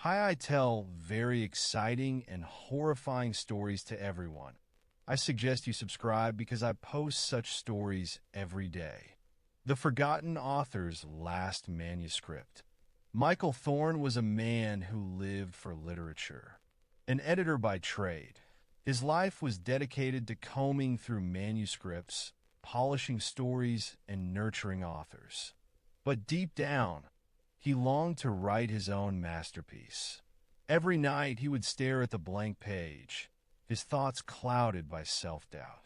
Hi, I tell very exciting and horrifying stories to everyone. I suggest you subscribe because I post such stories every day. The Forgotten Author's Last Manuscript. Michael Thorne was a man who lived for literature. An editor by trade, his life was dedicated to combing through manuscripts, polishing stories, and nurturing authors. But deep down, he longed to write his own masterpiece. Every night he would stare at the blank page, his thoughts clouded by self-doubt.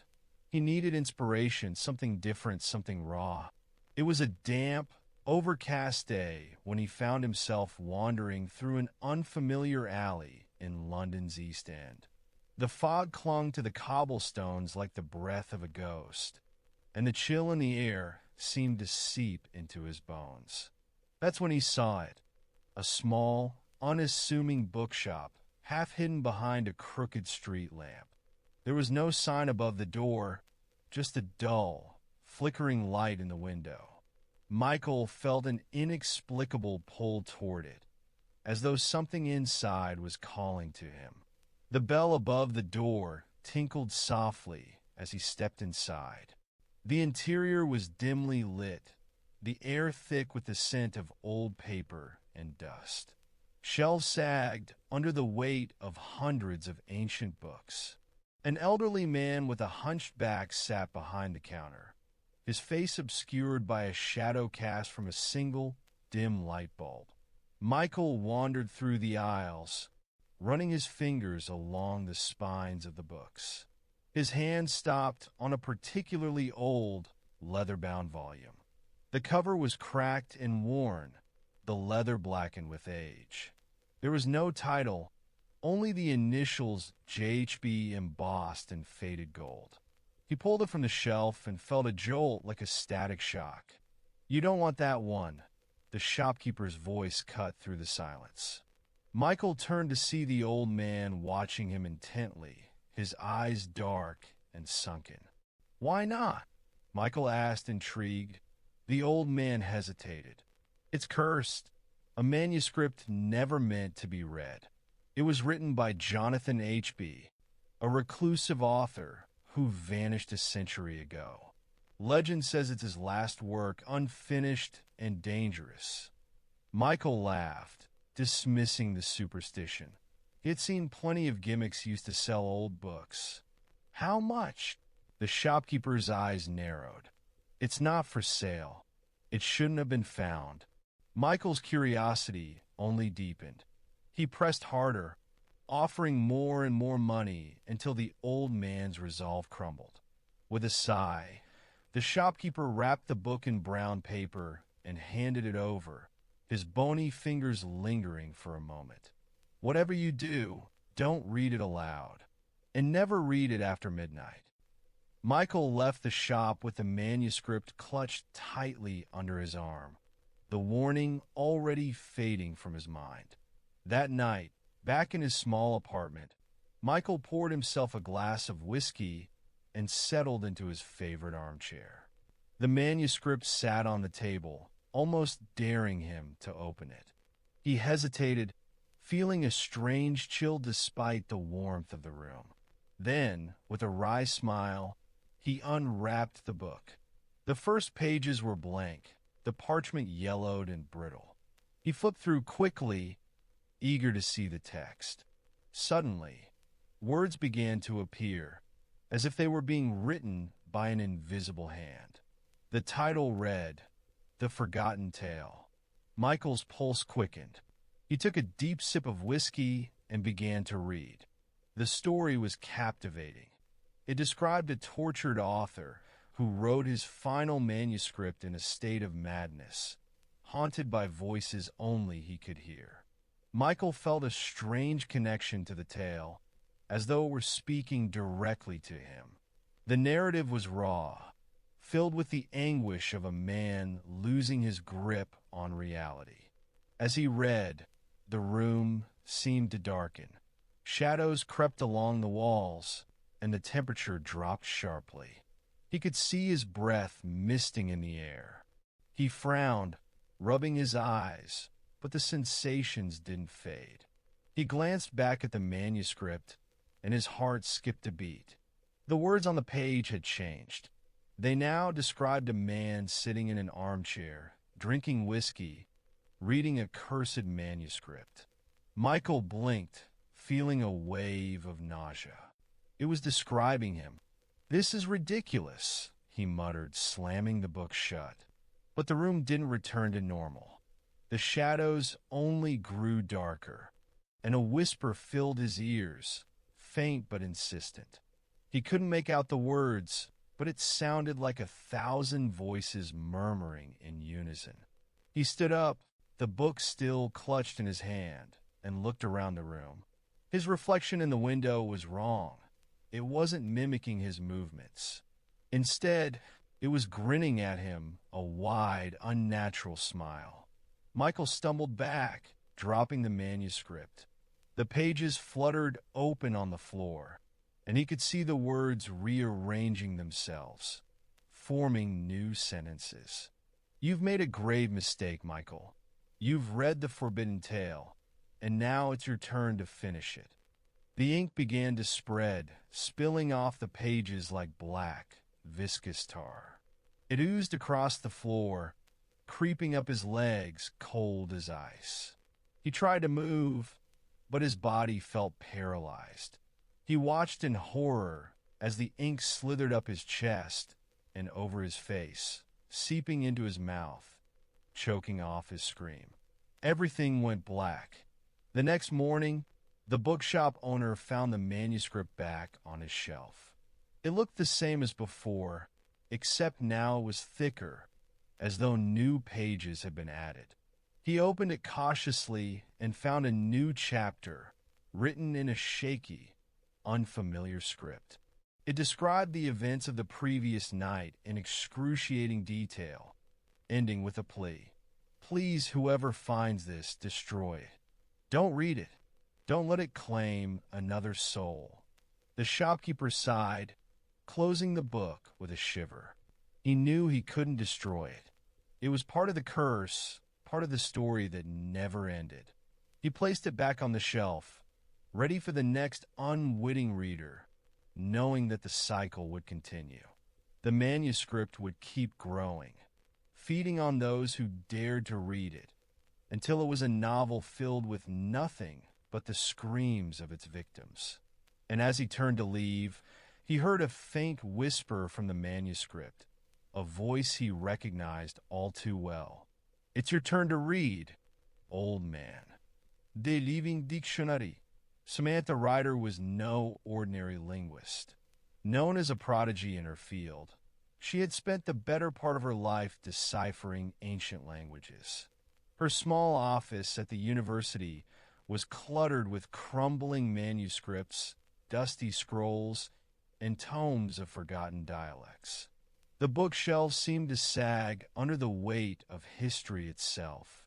He needed inspiration, something different, something raw. It was a damp, overcast day when he found himself wandering through an unfamiliar alley in London's East End. The fog clung to the cobblestones like the breath of a ghost, and the chill in the air seemed to seep into his bones. That's when he saw it, a small, unassuming bookshop, half hidden behind a crooked street lamp. There was no sign above the door, just a dull, flickering light in the window. Michael felt an inexplicable pull toward it, as though something inside was calling to him. The bell above the door tinkled softly as he stepped inside. The interior was dimly lit, the air thick with the scent of old paper and dust. Shelves sagged under the weight of hundreds of ancient books. An elderly man with a hunched back sat behind the counter, his face obscured by a shadow cast from a single, dim light bulb. Michael wandered through the aisles, running his fingers along the spines of the books. His hand stopped on a particularly old, leather-bound volume. The cover was cracked and worn, the leather blackened with age. There was no title, only the initials JHB embossed in faded gold. He pulled it from the shelf and felt a jolt like a static shock. "You don't want that one," the shopkeeper's voice cut through the silence. Michael turned to see the old man watching him intently, his eyes dark and sunken. "Why not?" Michael asked, intrigued. The old man hesitated. "It's cursed. A manuscript never meant to be read. It was written by Jonathan H.B., a reclusive author who vanished a century ago. Legend says it's his last work, unfinished and dangerous." Michael laughed, dismissing the superstition. He had seen plenty of gimmicks used to sell old books. "How much?" The shopkeeper's eyes narrowed. "It's not for sale. It shouldn't have been found." Michael's curiosity only deepened. He pressed harder, offering more and more money until the old man's resolve crumbled. With a sigh, the shopkeeper wrapped the book in brown paper and handed it over, his bony fingers lingering for a moment. "Whatever you do, don't read it aloud, and never read it after midnight." Michael left the shop with the manuscript clutched tightly under his arm, the warning already fading from his mind. That night, back in his small apartment, Michael poured himself a glass of whiskey and settled into his favorite armchair. The manuscript sat on the table, almost daring him to open it. He hesitated, feeling a strange chill despite the warmth of the room. Then, with a wry smile, he unwrapped the book. The first pages were blank, the parchment yellowed and brittle. He flipped through quickly, eager to see the text. Suddenly, words began to appear, as if they were being written by an invisible hand. The title read, "The Forgotten Tale." Michael's pulse quickened. He took a deep sip of whiskey and began to read. The story was captivating. It described a tortured author who wrote his final manuscript in a state of madness, haunted by voices only he could hear. Michael felt a strange connection to the tale, as though it were speaking directly to him. The narrative was raw, filled with the anguish of a man losing his grip on reality. As he read, the room seemed to darken. Shadows crept along the walls, and the temperature dropped sharply. He could see his breath misting in the air. He frowned, rubbing his eyes, but the sensations didn't fade. He glanced back at the manuscript, and his heart skipped a beat. The words on the page had changed. They now described a man sitting in an armchair, drinking whiskey, reading a cursed manuscript. Michael blinked, feeling a wave of nausea. It was describing him. "This is ridiculous," he muttered, slamming the book shut. But the room didn't return to normal. The shadows only grew darker, and a whisper filled his ears, faint but insistent. He couldn't make out the words, but it sounded like 1,000 voices murmuring in unison. He stood up, the book still clutched in his hand, and looked around the room. His reflection in the window was wrong. It wasn't mimicking his movements. Instead, it was grinning at him, a wide, unnatural smile. Michael stumbled back, dropping the manuscript. The pages fluttered open on the floor, and he could see the words rearranging themselves, forming new sentences. "You've made a grave mistake, Michael. You've read the forbidden tale, and now it's your turn to finish it." The ink began to spread, spilling off the pages like black, viscous tar. It oozed across the floor, creeping up his legs, cold as ice. He tried to move, but his body felt paralyzed. He watched in horror as the ink slithered up his chest and over his face, seeping into his mouth, choking off his scream. Everything went black. The next morning, the bookshop owner found the manuscript back on his shelf. It looked the same as before, except now it was thicker, as though new pages had been added. He opened it cautiously and found a new chapter, written in a shaky, unfamiliar script. It described the events of the previous night in excruciating detail, ending with a plea. "Please, whoever finds this, destroy it. Don't read it. Don't let it claim another soul." The shopkeeper sighed, closing the book with a shiver. He knew he couldn't destroy it. It was part of the curse, part of the story that never ended. He placed it back on the shelf, ready for the next unwitting reader, knowing that the cycle would continue. The manuscript would keep growing, feeding on those who dared to read it, until it was a novel filled with nothing but the screams of its victims. And as he turned to leave, he heard a faint whisper from the manuscript, a voice he recognized all too well. "It's your turn to read, old man." The Living Dictionary. Samantha Ryder was no ordinary linguist. Known as a prodigy in her field, she had spent the better part of her life deciphering ancient languages. Her small office at the university was cluttered with crumbling manuscripts, dusty scrolls, and tomes of forgotten dialects. The bookshelves seemed to sag under the weight of history itself,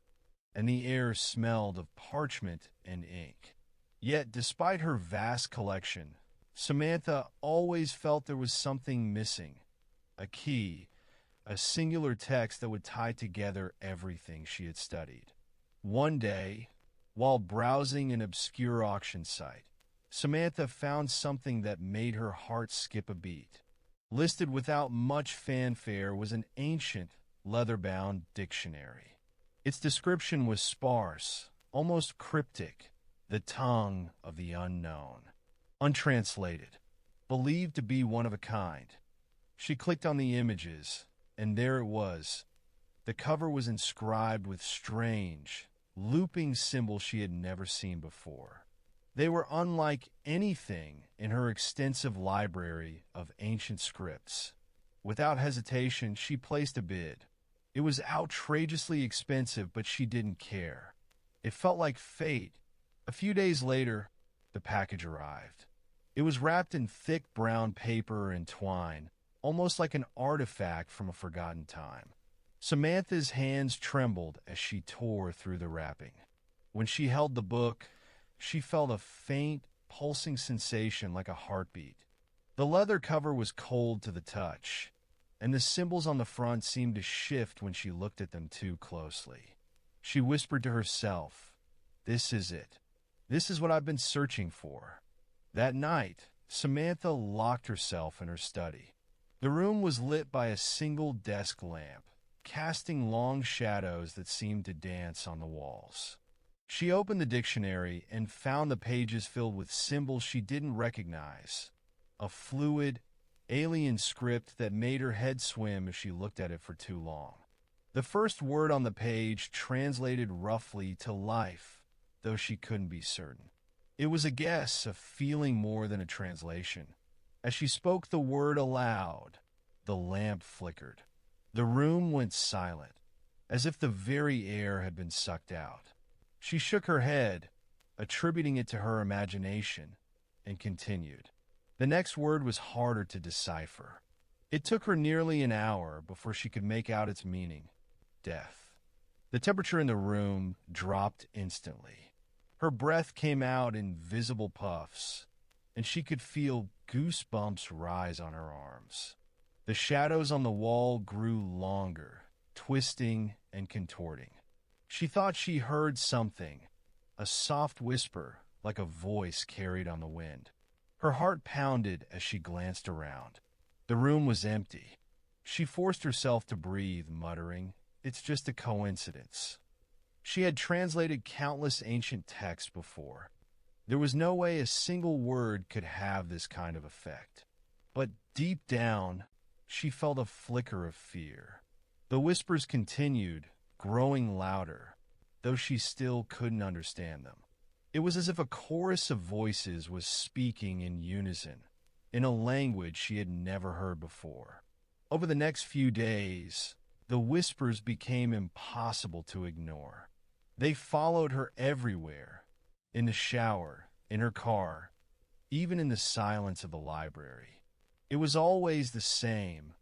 and the air smelled of parchment and ink. Yet, despite her vast collection, Samantha always felt there was something missing, a key, a singular text that would tie together everything she had studied. One day, while browsing an obscure auction site, Samantha found something that made her heart skip a beat. Listed without much fanfare was an ancient, leather-bound dictionary. Its description was sparse, almost cryptic, the tongue of the unknown. Untranslated, believed to be one of a kind. She clicked on the images, and there it was. The cover was inscribed with strange, looping symbols she had never seen before. They were unlike anything in her extensive library of ancient scripts. Without hesitation, she placed a bid. It was outrageously expensive, but she didn't care. It felt like fate. A few days later, the package arrived. It was wrapped in thick brown paper and twine, almost like an artifact from a forgotten time. Samantha's hands trembled as she tore through the wrapping. When she held the book, she felt a faint, pulsing sensation like a heartbeat. The leather cover was cold to the touch, and the symbols on the front seemed to shift when she looked at them too closely. She whispered to herself, "This is it. This is what I've been searching for." That night, Samantha locked herself in her study. The room was lit by a single desk lamp, casting long shadows that seemed to dance on the walls. She opened the dictionary and found the pages filled with symbols she didn't recognize, a fluid, alien script that made her head swim if she looked at it for too long. The first word on the page translated roughly to life, though she couldn't be certain. It was a guess, a feeling more than a translation. As she spoke the word aloud, the lamp flickered. The room went silent, as if the very air had been sucked out. She shook her head, attributing it to her imagination, and continued. The next word was harder to decipher. It took her nearly an hour before she could make out its meaning: death. The temperature in the room dropped instantly. Her breath came out in visible puffs, and she could feel goosebumps rise on her arms. The shadows on the wall grew longer, twisting and contorting. She thought she heard something, a soft whisper like a voice carried on the wind. Her heart pounded as she glanced around. The room was empty. She forced herself to breathe, muttering, "It's just a coincidence." She had translated countless ancient texts before. There was no way a single word could have this kind of effect. But deep down, she felt a flicker of fear. The whispers continued, growing louder, though she still couldn't understand them. It was as if a chorus of voices was speaking in unison, in a language she had never heard before. Over the next few days, the whispers became impossible to ignore. They followed her everywhere, in the shower, in her car, even in the silence of the library. It was always the same,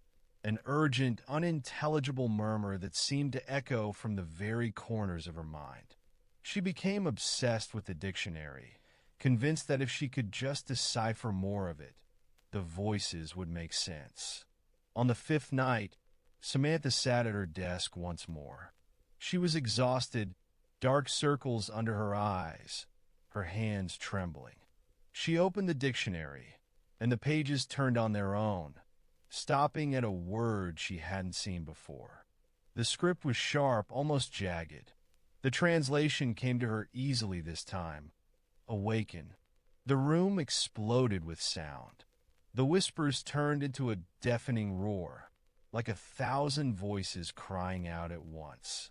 an urgent, unintelligible murmur that seemed to echo from the very corners of her mind. She became obsessed with the dictionary, convinced that if she could just decipher more of it, the voices would make sense. On the fifth night, Samantha sat at her desk once more. She was exhausted, dark circles under her eyes, her hands trembling. She opened the dictionary, and the pages turned on their own, stopping at a word she hadn't seen before. The script was sharp, almost jagged. The translation came to her easily this time. Awaken. The room exploded with sound. The whispers turned into a deafening roar, like 1,000 voices crying out at once.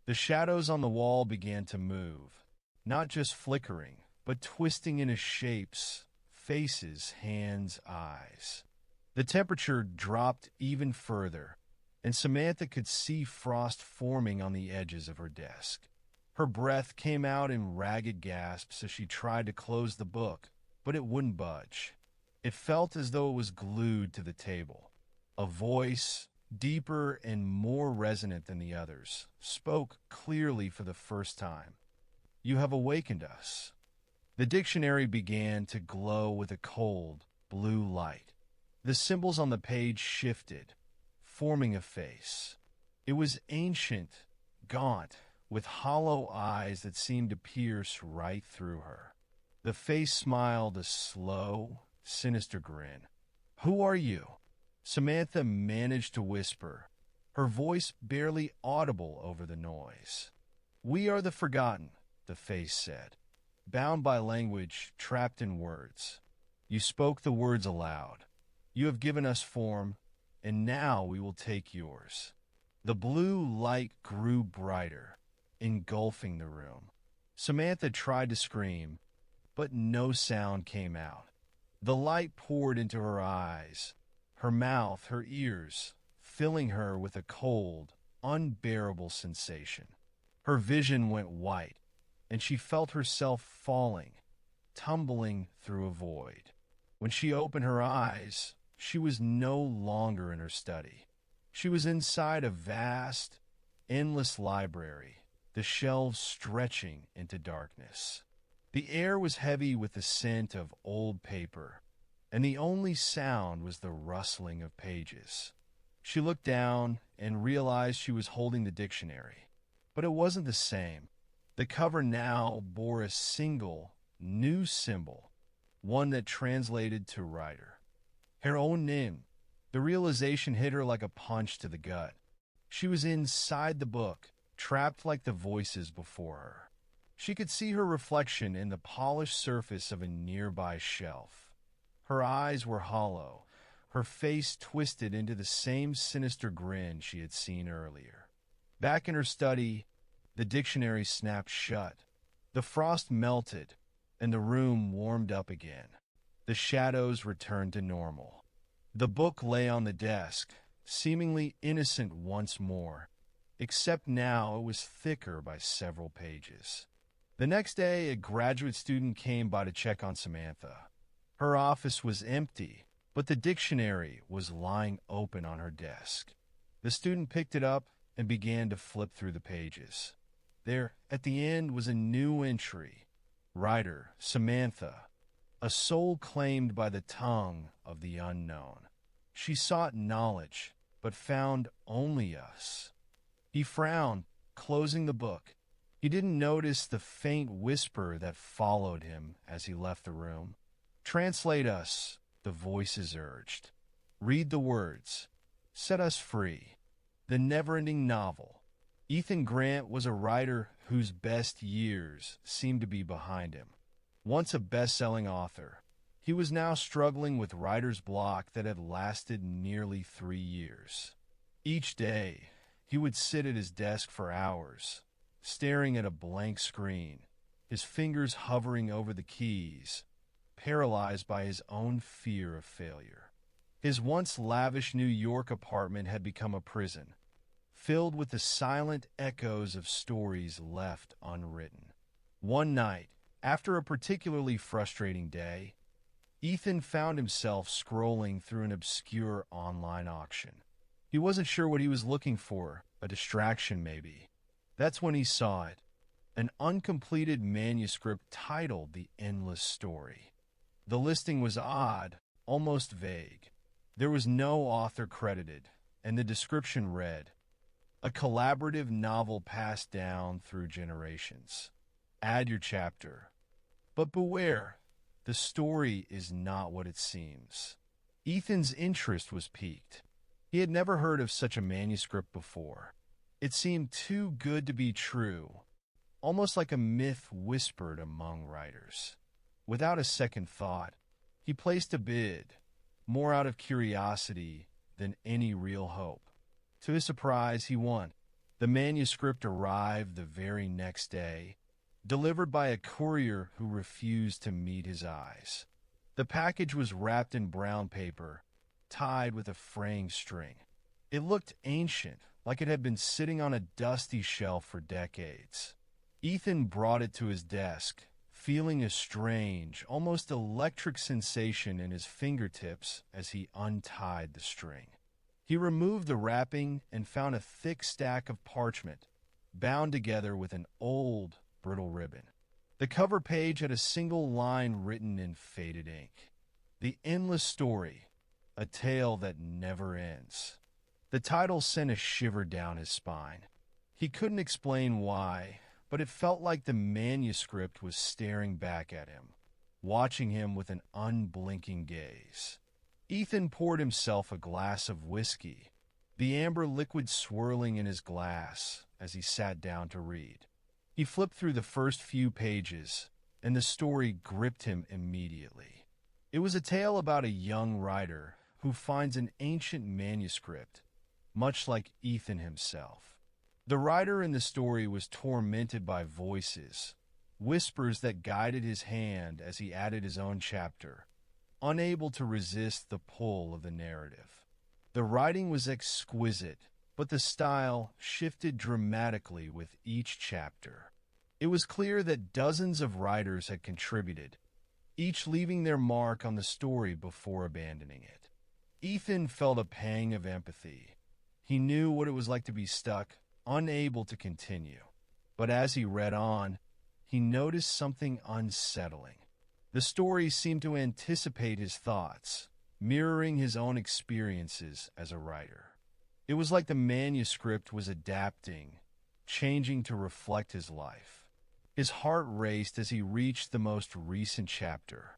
The shadows on the wall began to move, not just flickering, but twisting into shapes, faces, hands, eyes. The temperature dropped even further, and Samantha could see frost forming on the edges of her desk. Her breath came out in ragged gasps as she tried to close the book, but it wouldn't budge. It felt as though it was glued to the table. A voice, deeper and more resonant than the others, spoke clearly for the first time. "You have awakened us." The dictionary began to glow with a cold, blue light. The symbols on the page shifted, forming a face. It was ancient, gaunt, with hollow eyes that seemed to pierce right through her. The face smiled a slow, sinister grin. "Who are you?" Samantha managed to whisper, her voice barely audible over the noise. "We are the forgotten," the face said, bound by language trapped in words. "You spoke the words aloud. You have given us form, and now we will take yours." The blue light grew brighter, engulfing the room. Samantha tried to scream, but no sound came out. The light poured into her eyes, her mouth, her ears, filling her with a cold, unbearable sensation. Her vision went white, and she felt herself falling, tumbling through a void. When she opened her eyes, she was no longer in her study. She was inside a vast, endless library, the shelves stretching into darkness. The air was heavy with the scent of old paper, and the only sound was the rustling of pages. She looked down and realized she was holding the dictionary. But it wasn't the same. The cover now bore a single, new symbol, one that translated to writer. Her own name. The realization hit her like a punch to the gut. She was inside the book, trapped like the voices before her. She could see her reflection in the polished surface of a nearby shelf. Her eyes were hollow, her face twisted into the same sinister grin she had seen earlier. Back in her study, the dictionary snapped shut. The frost melted, and the room warmed up again. The shadows returned to normal. The book lay on the desk, seemingly innocent once more, except now it was thicker by several pages. The next day, a graduate student came by to check on Samantha. Her office was empty, but the dictionary was lying open on her desk. The student picked it up and began to flip through the pages. There, at the end, was a new entry. Writer, Samantha, a soul claimed by the tongue of the unknown. She sought knowledge, but found only us. He frowned, closing the book. He didn't notice the faint whisper that followed him as he left the room. Translate us, the voices urged. Read the words. Set us free. The never-ending novel. Ethan Grant was a writer whose best years seemed to be behind him. Once a best-selling author, he was now struggling with writer's block that had lasted nearly 3 years. Each day, he would sit at his desk for hours, staring at a blank screen, his fingers hovering over the keys, paralyzed by his own fear of failure. His once lavish New York apartment had become a prison, filled with the silent echoes of stories left unwritten. One night, after a particularly frustrating day, Ethan found himself scrolling through an obscure online auction. He wasn't sure what he was looking for, a distraction maybe. That's when he saw it, an uncompleted manuscript titled The Endless Story. The listing was odd, almost vague. There was no author credited, and the description read, "A collaborative novel passed down through generations. Add your chapter. But beware, the story is not what it seems." Ethan's interest was piqued. He had never heard of such a manuscript before. It seemed too good to be true, almost like a myth whispered among writers. Without a second thought, he placed a bid, more out of curiosity than any real hope. To his surprise, he won. The manuscript arrived the very next day, delivered by a courier who refused to meet his eyes. The package was wrapped in brown paper, tied with a fraying string. It looked ancient, like it had been sitting on a dusty shelf for decades. Ethan brought it to his desk, feeling a strange, almost electric sensation in his fingertips as he untied the string. He removed the wrapping and found a thick stack of parchment, bound together with an old, brittle ribbon. The cover page had a single line written in faded ink. The Endless Story, a tale that never ends. The title sent a shiver down his spine. He couldn't explain why, but it felt like the manuscript was staring back at him, watching him with an unblinking gaze. Ethan poured himself a glass of whiskey, the amber liquid swirling in his glass as he sat down to read. He flipped through the first few pages, and the story gripped him immediately. It was a tale about a young writer who finds an ancient manuscript, much like Ethan himself. The writer in the story was tormented by voices, whispers that guided his hand as he added his own chapter, unable to resist the pull of the narrative. The writing was exquisite, but the style shifted dramatically with each chapter. It was clear that dozens of writers had contributed, each leaving their mark on the story before abandoning it. Ethan felt a pang of empathy. He knew what it was like to be stuck, unable to continue. But as he read on, he noticed something unsettling. The story seemed to anticipate his thoughts, mirroring his own experiences as a writer. It was like the manuscript was adapting, changing to reflect his life. His heart raced as he reached the most recent chapter.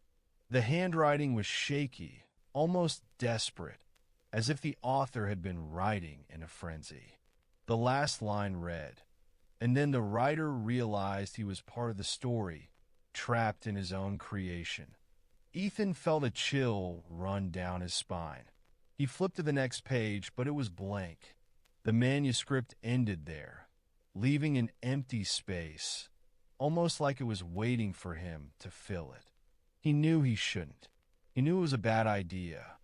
The handwriting was shaky, almost desperate, as if the author had been writing in a frenzy. The last line read, and then the writer realized he was part of the story, trapped in his own creation. Ethan felt a chill run down his spine. He flipped to the next page, but it was blank. The manuscript ended there, leaving an empty space, almost like it was waiting for him to fill it. He knew he shouldn't. He knew it was a bad idea.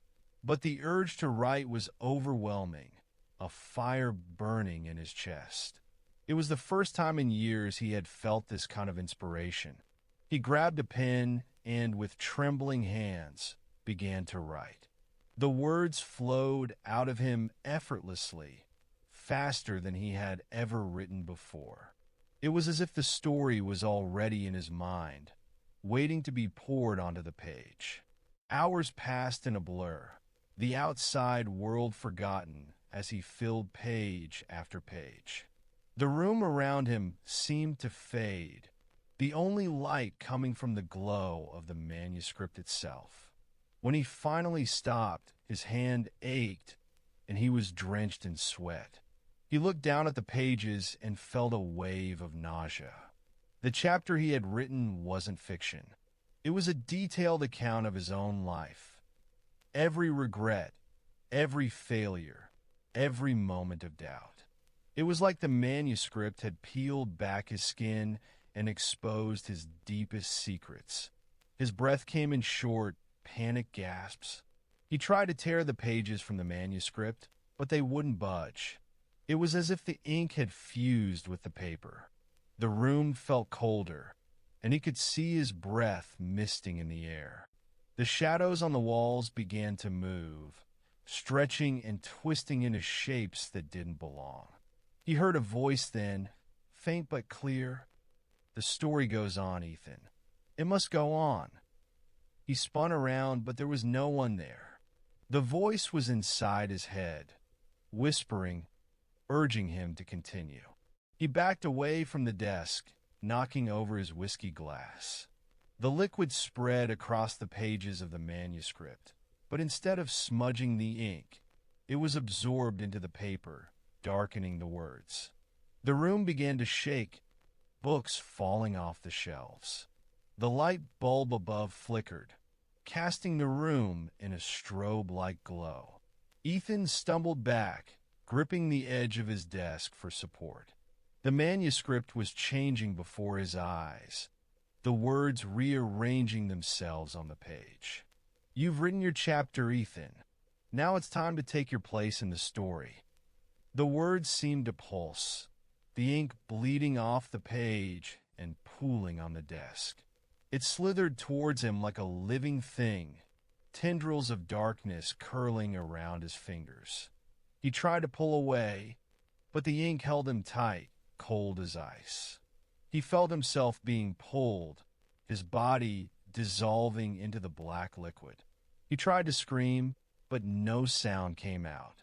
But the urge to write was overwhelming, a fire burning in his chest. It was the first time in years he had felt this kind of inspiration. He grabbed a pen and, with trembling hands, began to write. The words flowed out of him effortlessly, faster than he had ever written before. It was as if the story was already in his mind, waiting to be poured onto the page. Hours passed in a blur, the outside world forgotten as he filled page after page. The room around him seemed to fade, the only light coming from the glow of the manuscript itself. When he finally stopped, his hand ached, and he was drenched in sweat. He looked down at the pages and felt a wave of nausea. The chapter he had written wasn't fiction. It was a detailed account of his own life. Every regret, every failure, every moment of doubt. It was like the manuscript had peeled back his skin and exposed his deepest secrets. His breath came in short, panicked gasps. He tried to tear the pages from the manuscript, but they wouldn't budge. It was as if the ink had fused with the paper. The room felt colder, and he could see his breath misting in the air. The shadows on the walls began to move, stretching and twisting into shapes that didn't belong. He heard a voice then, faint but clear. "The story goes on, Ethan. It must go on." He spun around, but there was no one there. The voice was inside his head, whispering, urging him to continue. He backed away from the desk, knocking over his whiskey glass. The liquid spread across the pages of the manuscript, but instead of smudging the ink, it was absorbed into the paper, darkening the words. The room began to shake, books falling off the shelves. The light bulb above flickered, casting the room in a strobe-like glow. Ethan stumbled back, gripping the edge of his desk for support. The manuscript was changing before his eyes, the words rearranging themselves on the page. "You've written your chapter, Ethan. Now it's time to take your place in the story." The words seemed to pulse, the ink bleeding off the page and pooling on the desk. It slithered towards him like a living thing, tendrils of darkness curling around his fingers. He tried to pull away, but the ink held him tight, cold as ice. He felt himself being pulled, his body dissolving into the black liquid. He tried to scream, but no sound came out.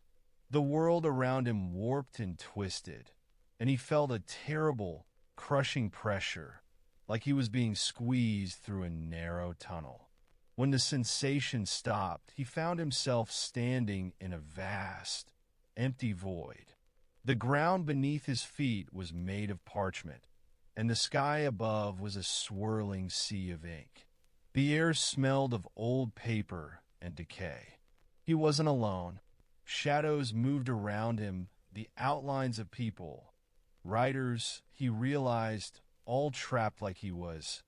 The world around him warped and twisted, and he felt a terrible, crushing pressure, like he was being squeezed through a narrow tunnel. When the sensation stopped, he found himself standing in a vast, empty void. The ground beneath his feet was made of parchment, and the sky above was a swirling sea of ink. The air smelled of old paper and decay. He wasn't alone. Shadows moved around him, the outlines of people, writers, he realized, all trapped like he was.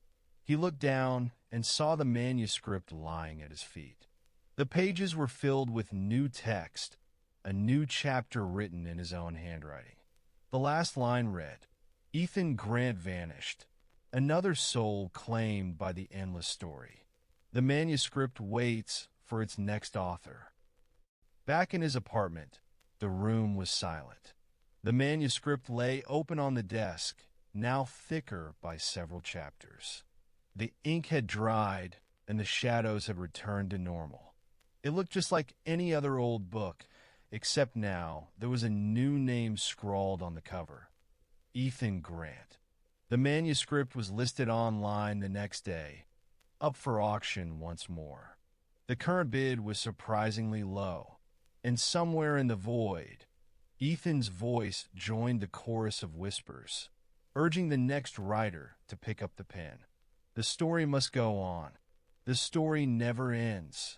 He looked down and saw the manuscript lying at his feet. The pages were filled with new text, a new chapter written in his own handwriting. The last line read, "Ethan Grant vanished, another soul claimed by the endless story. The manuscript waits for its next author." Back in his apartment, the room was silent. The manuscript lay open on the desk, now thicker by several chapters. The ink had dried, and the shadows had returned to normal. It looked just like any other old book, except now there was a new name scrawled on the cover. Ethan Grant. The manuscript was listed online the next day, up for auction once more. The current bid was surprisingly low, and somewhere in the void, Ethan's voice joined the chorus of whispers, urging the next writer to pick up the pen. The story must go on. The story never ends.